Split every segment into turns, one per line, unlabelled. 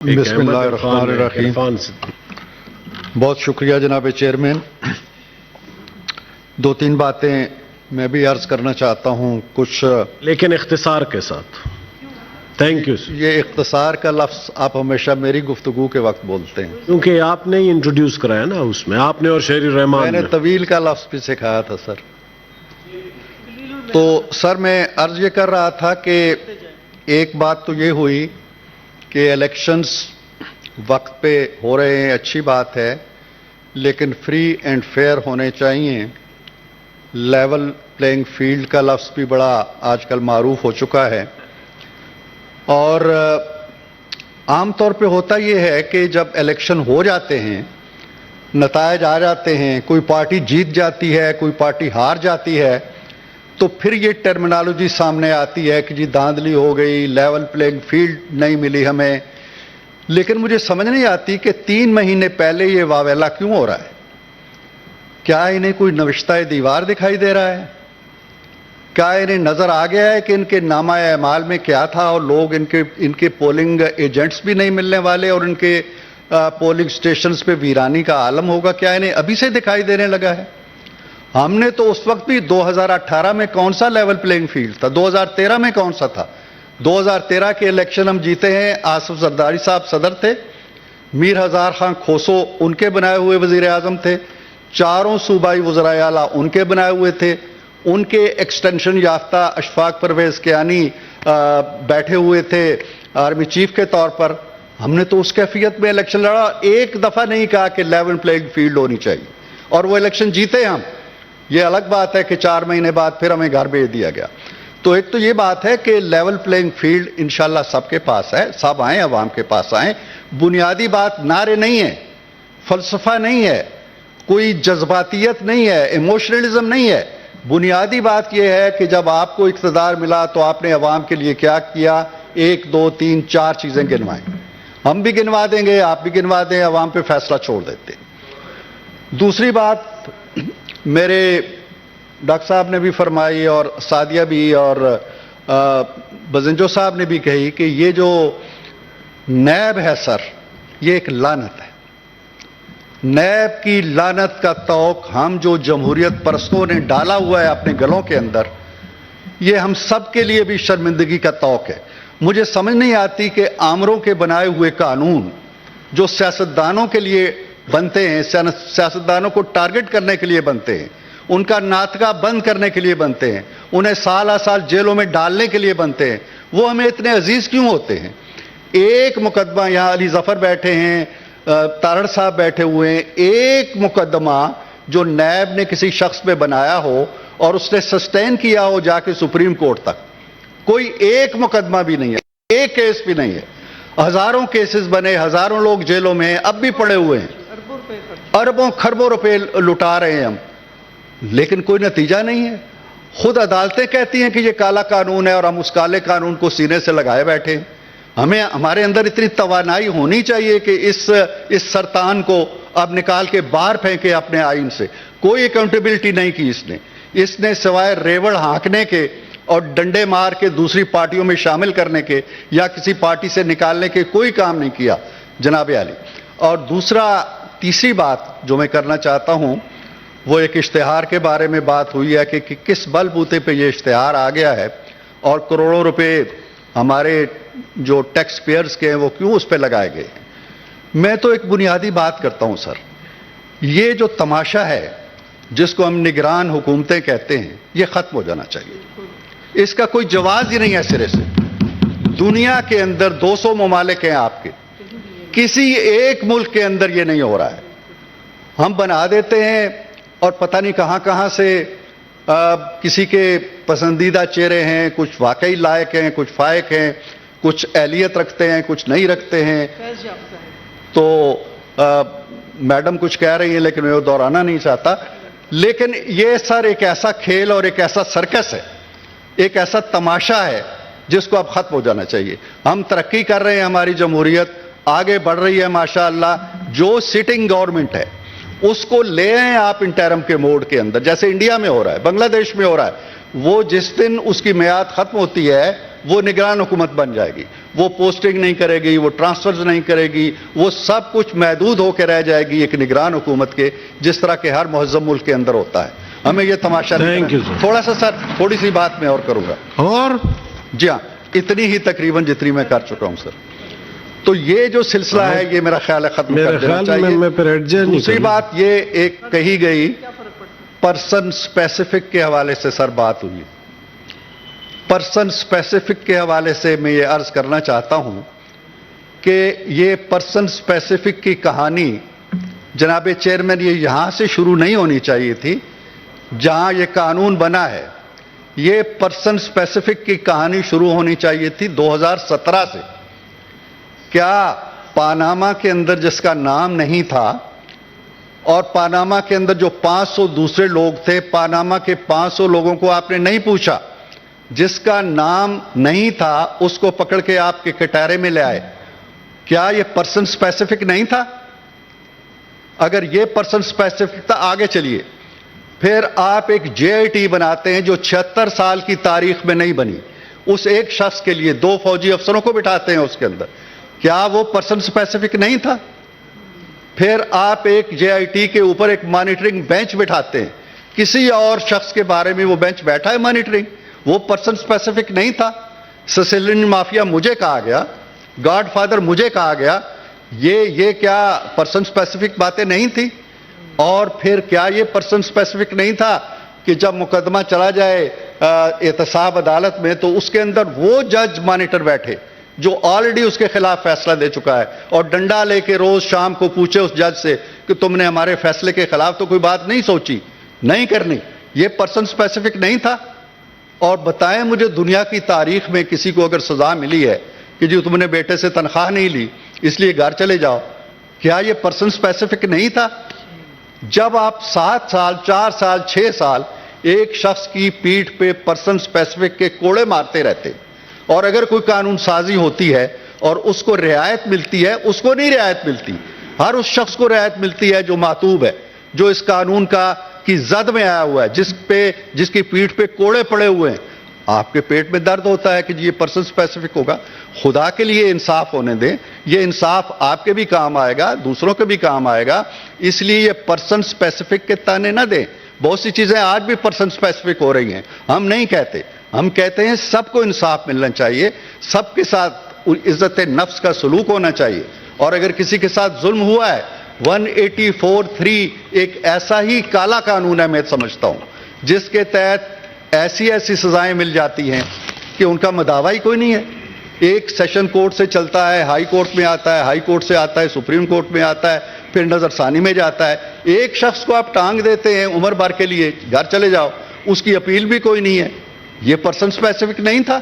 बिस्मिल्लाहिर्रहमानिर्रहीम। बहुत शुक्रिया जनाब चेयरमैन। दो तीन बातें मैं भी अर्ज करना चाहता हूँ कुछ,
लेकिन इख्तिसार के साथ। Thank you.
ये इख्तिसार का लफ्ज़ आप हमेशा मेरी गुफ्तगू के वक्त बोलते हैं,
क्योंकि आपने ही इंट्रोड्यूस कराया ना उसमें, आपने और शेरी रहमान
मैंने
ने।
तवील का लफ्ज़ भी सिखाया था सर। तो सर मैं अर्ज ये कर रहा था कि एक बात तो ये हुई कि इलेक्शंस वक्त पे हो रहे हैं, अच्छी बात है, लेकिन फ्री एंड फेयर होने चाहिए। लेवल प्लेइंग फील्ड का लफ्ज़ भी बड़ा आजकल मारूफ हो चुका है। और आम तौर पे होता ये है कि जब इलेक्शन हो जाते हैं, नतायज आ जाते हैं, कोई पार्टी जीत जाती है, कोई पार्टी हार जाती है, तो फिर ये टर्मिनोलॉजी सामने आती है कि जी धांधली हो गई, लेवल प्लेइंग फील्ड नहीं मिली हमें। लेकिन मुझे समझ नहीं आती कि 3 महीने पहले ये वावेला क्यों हो रहा है। क्या इन्हें कोई नविश्ता दीवार दिखाई दे रहा है? क्या इन्हें नजर आ गया है कि इनके नामा अमाल में क्या था और लोग इनके पोलिंग एजेंट्स भी नहीं मिलने वाले और इनके पोलिंग स्टेशंस पे वीरानी का आलम होगा? क्या इन्हें अभी से दिखाई देने लगा है? हमने तो उस वक्त भी 2018 में कौन सा लेवल प्लेइंग फील्ड था, 2013 में कौन सा था? 2013 के इलेक्शन हम जीते हैं, आसिफ जरदारी साहब सदर थे, मीर हजार खान खोसो उनके बनाए हुए वजीर आजम थे, चारों सूबाई वज़राए आला उनके बनाए हुए थे, उनके एक्सटेंशन याफ्ता अशफाक परवेज कियानी बैठे हुए थे आर्मी चीफ के तौर पर। हमने तो उस कैफियत में इलेक्शन लड़ा, एक दफा नहीं कहा कि लेवल प्लेइंग फील्ड होनी चाहिए, और वो इलेक्शन जीते हम। ये अलग बात है कि 4 महीने बाद फिर हमें घर भेज दिया गया। तो एक तो ये बात है कि लेवल प्लेइंग फील्ड इंशाल्लाह सबके पास है, सब आए, अवाम के पास आए। बुनियादी बात नारे नहीं है, फलसफा नहीं है, कोई जज्बातियत नहीं है, इमोशनलिज्म नहीं है। बुनियादी बात यह है कि जब आपको इख्तिदार मिला तो आपने अवाम के लिए क्या किया? 1 2 3 4 चीजें गिनवाएं। हम भी गिनवा देंगे, आप भी गिनवा दें, अवाम पे फैसला छोड़ देते। दूसरी बात मेरे डॉक्टर साहब ने भी फरमाई और सादिया भी और बजिंजो साहब ने भी कही कि ये जो नैब है सर, ये एक लानत है। नैब की लानत का तौक हम जो जमहूरियत परस्तों ने डाला हुआ है अपने गलों के अंदर, ये हम सब के लिए भी शर्मिंदगी का तौक है। मुझे समझ नहीं आती कि आमरों के बनाए हुए कानून जो सियासतदानों के लिए बनते हैं, सियासतदानों को टारगेट करने के लिए बनते हैं, उनका नाटका बंद करने के लिए बनते हैं, उन्हें साल साल जेलों में डालने के लिए बनते हैं, वो हमें इतने अजीज क्यों होते हैं? एक मुकदमा, यहाँ अली जफर बैठे हैं, तारड़ साहब बैठे हुए हैं, एक मुकदमा जो नैब ने किसी शख्स पे बनाया हो और उसने सस्टेन किया हो जाके सुप्रीम कोर्ट तक, कोई एक मुकदमा भी नहीं है, एक केस भी नहीं है। हजारों केसेस बने, हजारों लोग जेलों में अब भी पड़े हुए हैं, अरबों खरबों रुपए लुटा रहे हैं हम, लेकिन कोई नतीजा नहीं है। खुद अदालतें कहती हैं कि ये काला कानून है और हम उस काले कानून को सीने से लगाए बैठे हैं। हमें, हमारे अंदर इतनी तवानाई होनी चाहिए कि इस सरतान को अब निकाल के बाहर फेंके अपने आइन से। कोई अकाउंटेबिलिटी नहीं की इसने सिवाय रेवड़ हाँकने के और डंडे मार के दूसरी पार्टियों में शामिल करने के या किसी पार्टी से निकालने के कोई काम नहीं किया जनाब आली। और तीसरी बात जो मैं करना चाहता हूं, वो एक इश्तिहार के बारे में बात हुई है कि किस बलबूते पे ये इश्तिहार आ गया है और करोड़ों रुपए हमारे जो टैक्स पेयर्स के हैं वो क्यों उस पे लगाए गए हैं। मैं तो एक बुनियादी बात करता हूं सर, ये जो तमाशा है जिसको हम निगरान हुकूमतें कहते हैं, ये खत्म हो जाना चाहिए। इसका कोई जवाब ही नहीं है सिरे से। दुनिया के अंदर 200 ममालिक हैं आपके, किसी एक मुल्क के अंदर ये नहीं हो रहा है। हम बना देते हैं और पता नहीं कहां कहां से किसी के पसंदीदा चेहरे हैं, कुछ वाकई लायक हैं, कुछ फायक हैं, कुछ एहलियत रखते हैं, कुछ नहीं रखते हैं। तो मैडम कुछ कह रही है लेकिन मैं वो दोहराना नहीं चाहता। लेकिन ये सर एक ऐसा खेल और एक ऐसा सर्कस है, एक ऐसा तमाशा है जिसको अब खत्म हो जाना चाहिए। हम तरक्की कर रहे हैं, हमारी जमहूरियत आगे बढ़ रही है माशाअल्लाह। जो सिटिंग गवर्नमेंट है उसको ले आए आप इंटरम के मोड के अंदर, जैसे इंडिया में हो रहा है, बांग्लादेश में हो रहा है। वो जिस दिन उसकी मियाद खत्म होती है वो निगरान हुकूमत बन जाएगी। وہ پوسٹنگ نہیں کرے گی, وہ ٹرانسفرز نہیں کرے گی, وہ سب کچھ محدود ہو کے رہ جائے گی ایک نگران حکومت کے, جس طرح کے ہر مہذب ملک کے اندر ہوتا ہے. ہمیں یہ تماشا نہیں
Thank you,
کرنا.
sir.
تھوڑا سا سر, تھوڑی سی بات میں اور کروں گا.
اور
جی ہاں, اتنی ہی تقریباً جتنی میں کر چکا ہوں سر. تو یہ جو سلسلہ ہے یہ میرا خیال ہے ختم
میرے
کر دینا
خیال
چاہیے.
میں پھر ایڈجسٹ نہیں
دوسری
کروں.
بات یہ ایک کہی گئی پرسن سپیسیفک کے حوالے سے سر بات ہوئی. پرسن سپیسیفک کے حوالے سے میں یہ عرض کرنا چاہتا ہوں کہ یہ پرسن سپیسیفک کی کہانی جناب چیئرمین یہ یہاں سے شروع نہیں ہونی چاہیے تھی جہاں یہ قانون بنا ہے. یہ پرسن سپیسیفک کی کہانی شروع ہونی چاہیے تھی 2017 سے. کیا پاناما کے اندر جس کا نام نہیں تھا اور پاناما کے اندر جو 500 دوسرے لوگ تھے, پاناما کے 500 لوگوں کو آپ نے نہیں پوچھا؟ جس کا نام نہیں تھا اس کو پکڑ کے آپ کے کٹہرے میں لے آئے. کیا یہ پرسن سپیسیفک نہیں تھا؟ اگر یہ پرسن سپیسیفک تھا, آگے چلیے. پھر آپ ایک جے آئی ٹی بناتے ہیں جو 76 سال کی تاریخ میں نہیں بنی. اس ایک شخص کے لیے 2 فوجی افسروں کو بٹھاتے ہیں اس کے اندر. کیا وہ پرسن سپیسیفک نہیں تھا؟ پھر آپ ایک جے آئی ٹی کے اوپر ایک مانیٹرنگ بینچ بٹھاتے ہیں. کسی اور شخص کے بارے میں وہ بینچ بیٹھا ہے مانیٹرنگ, وہ پرسن سپیسیفک نہیں تھا. سسیلین مافیا مجھے کہا گیا, گاڈ فادر مجھے کہا گیا, یہ کیا پرسن سپیسیفک باتیں نہیں تھی؟ اور پھر کیا یہ پرسن سپیسیفک نہیں تھا کہ جب مقدمہ چلا جائے احتساب عدالت میں تو اس کے اندر وہ جج مانیٹر بیٹھے جو آلریڈی اس کے خلاف فیصلہ دے چکا ہے, اور ڈنڈا لے کے روز شام کو پوچھے اس جج سے کہ تم نے ہمارے فیصلے کے خلاف تو کوئی بات نہیں سوچی, نہیں کرنی. یہ پرسن سپیسیفک نہیں تھا؟ اور بتائیں مجھے دنیا کی تاریخ میں کسی کو اگر سزا ملی ہے کہ جی تم نے بیٹے سے تنخواہ نہیں لی اس لیے گھر چلے جاؤ, کیا یہ پرسن سپیسیفک نہیں تھا؟ جب آپ 7 سال 4 سال 6 سال ایک شخص کی پیٹھ پہ پرسن سپیسیفک کے کوڑے مارتے رہتے, اور اگر کوئی قانون سازی ہوتی ہے اور اس کو رعایت ملتی ہے, اس کو نہیں رعایت ملتی, ہر اس شخص کو رعایت ملتی ہے جو معتوب ہے, جو اس قانون کی زد میں آیا ہوا ہے, جس کی پیٹھ پہ کوڑے پڑے ہوئے ہیں. آپ کے پیٹ میں درد ہوتا ہے کہ یہ پرسن سپیسیفک ہوگا. خدا کے لیے انصاف ہونے دیں, یہ انصاف آپ کے بھی کام آئے گا, دوسروں کے بھی کام آئے گا. اس لیے یہ پرسن سپیسیفک کے تانے نہ دیں. بہت سی چیزیں آج بھی پرسن سپیسیفک ہو رہی ہیں, ہم نہیں کہتے, ہم کہتے ہیں سب کو انصاف ملنا چاہیے, سب کے ساتھ عزت نفس کا سلوک ہونا چاہیے. اور اگر کسی کے ساتھ ظلم ہوا ہے 184(3) ایک ایسا ہی کالا قانون ہے میں سمجھتا ہوں جس کے تحت ایسی سزائیں مل جاتی ہیں کہ ان کا مداوا ہی کوئی نہیں ہے. ایک سیشن کورٹ سے چلتا ہے, ہائی کورٹ میں آتا ہے, ہائی کورٹ سے آتا ہے, سپریم کورٹ میں آتا ہے, پھر نظر ثانی میں جاتا ہے. ایک شخص کو آپ ٹانگ دیتے ہیں عمر بھر کے لیے, گھر چلے جاؤ, اس کی اپیل بھی کوئی نہیں ہے. یہ پرسن سپیسیفک نہیں تھا؟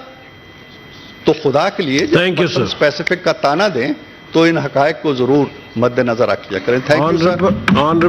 تو خدا کے لیے جب
Thank you,
person
sir.
Specific کا تانا دیں تو ان حقائق کو ضرور مد نظر رکھیا کریں. Thank you sir.
Honorable